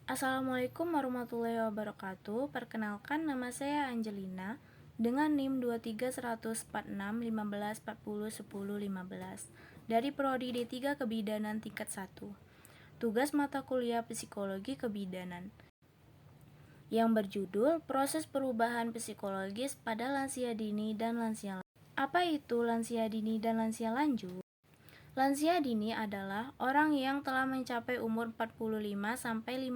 Assalamualaikum warahmatullahi wabarakatuh. Perkenalkan, nama saya Angelina dengan NIM 2314615401015 dari Prodi D3 Kebidanan tingkat 1. Tugas mata kuliah Psikologi Kebidanan yang berjudul Proses Perubahan Psikologis pada Lansia Dini dan Lansia Lanjut. Apa itu lansia dini dan lansia lanjut? Lansia dini adalah orang yang telah mencapai umur 45-59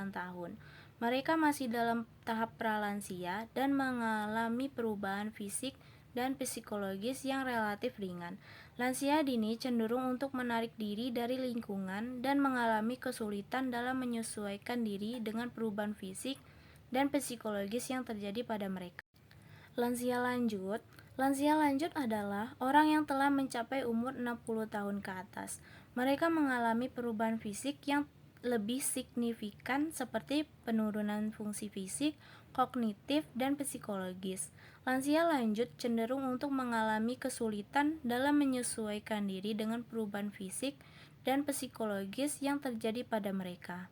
tahun. Mereka masih dalam tahap pralansia dan mengalami perubahan fisik dan psikologis yang relatif ringan. Lansia dini cenderung untuk menarik diri dari lingkungan dan mengalami kesulitan dalam menyesuaikan diri dengan perubahan fisik dan psikologis yang terjadi pada mereka. Lansia lanjut adalah orang yang telah mencapai umur 60 tahun ke atas. Mereka mengalami perubahan fisik yang lebih signifikan seperti penurunan fungsi fisik, kognitif, dan psikologis. Lansia lanjut cenderung untuk mengalami kesulitan dalam menyesuaikan diri dengan perubahan fisik dan psikologis yang terjadi pada mereka,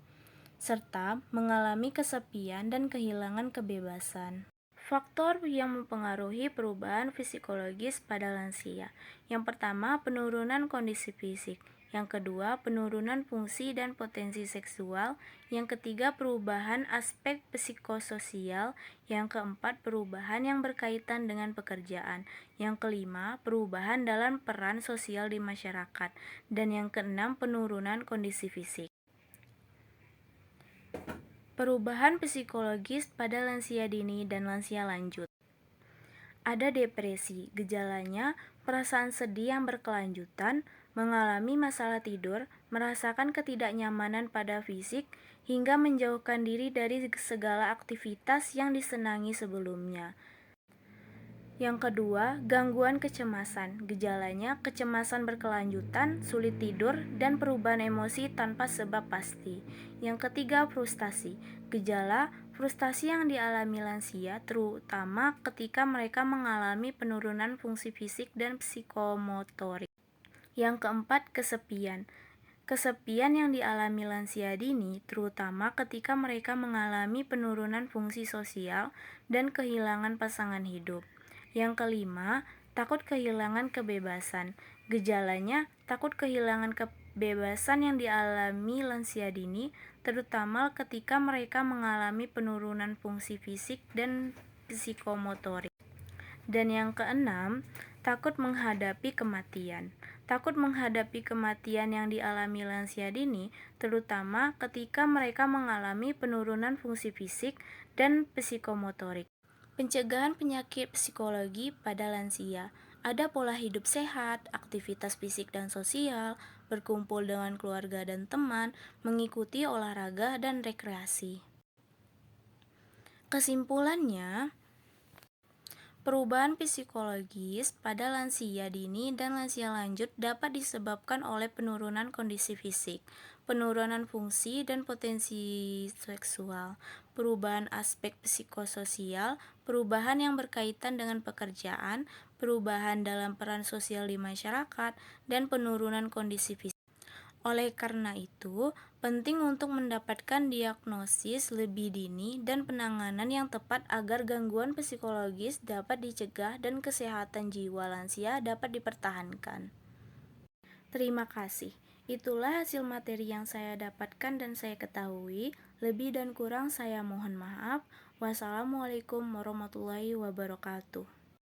serta mengalami kesepian dan kehilangan kebebasan. Faktor yang mempengaruhi perubahan psikologis pada lansia. Yang pertama, penurunan kondisi fisik. Yang kedua, penurunan fungsi dan potensi seksual. Yang ketiga, perubahan aspek psikososial. Yang keempat, perubahan yang berkaitan dengan pekerjaan. Yang kelima, perubahan dalam peran sosial di masyarakat. Dan yang keenam, penurunan kondisi fisik. Perubahan psikologis pada lansia dini dan lansia lanjut. Ada depresi, gejalanya perasaan sedih yang berkelanjutan, mengalami masalah tidur, merasakan ketidaknyamanan pada fisik, hingga menjauhkan diri dari segala aktivitas yang disenangi sebelumnya. Yang kedua, gangguan kecemasan. Gejalanya kecemasan berkelanjutan, sulit tidur, dan perubahan emosi tanpa sebab pasti. Yang ketiga, frustasi. Gejala frustasi yang dialami lansia terutama ketika mereka mengalami penurunan fungsi fisik dan psikomotorik. Yang keempat, kesepian. Kesepian yang dialami lansia dini terutama ketika mereka mengalami penurunan fungsi sosial dan kehilangan pasangan hidup. Yang kelima, takut kehilangan kebebasan. Gejalanya takut kehilangan kebebasan yang dialami lansia dini terutama ketika mereka mengalami penurunan fungsi fisik dan psikomotorik. Dan yang keenam, takut menghadapi kematian. Takut menghadapi kematian yang dialami lansia dini terutama ketika mereka mengalami penurunan fungsi fisik dan psikomotorik. Pencegahan penyakit psikologi pada lansia. Ada pola hidup sehat, aktivitas fisik dan sosial, berkumpul dengan keluarga dan teman, mengikuti olahraga dan rekreasi. Kesimpulannya, perubahan psikologis pada lansia dini dan lansia lanjut dapat disebabkan oleh penurunan kondisi fisik, penurunan fungsi dan potensi seksual, perubahan aspek psikososial, perubahan yang berkaitan dengan pekerjaan, perubahan dalam peran sosial di masyarakat, dan penurunan kondisi fisik. Oleh karena itu, penting untuk mendapatkan diagnosis lebih dini dan penanganan yang tepat agar gangguan psikologis dapat dicegah dan kesehatan jiwa lansia dapat dipertahankan. Terima kasih. Itulah hasil materi yang saya dapatkan dan saya ketahui. Lebih dan kurang saya mohon maaf. Wassalamualaikum warahmatullahi wabarakatuh.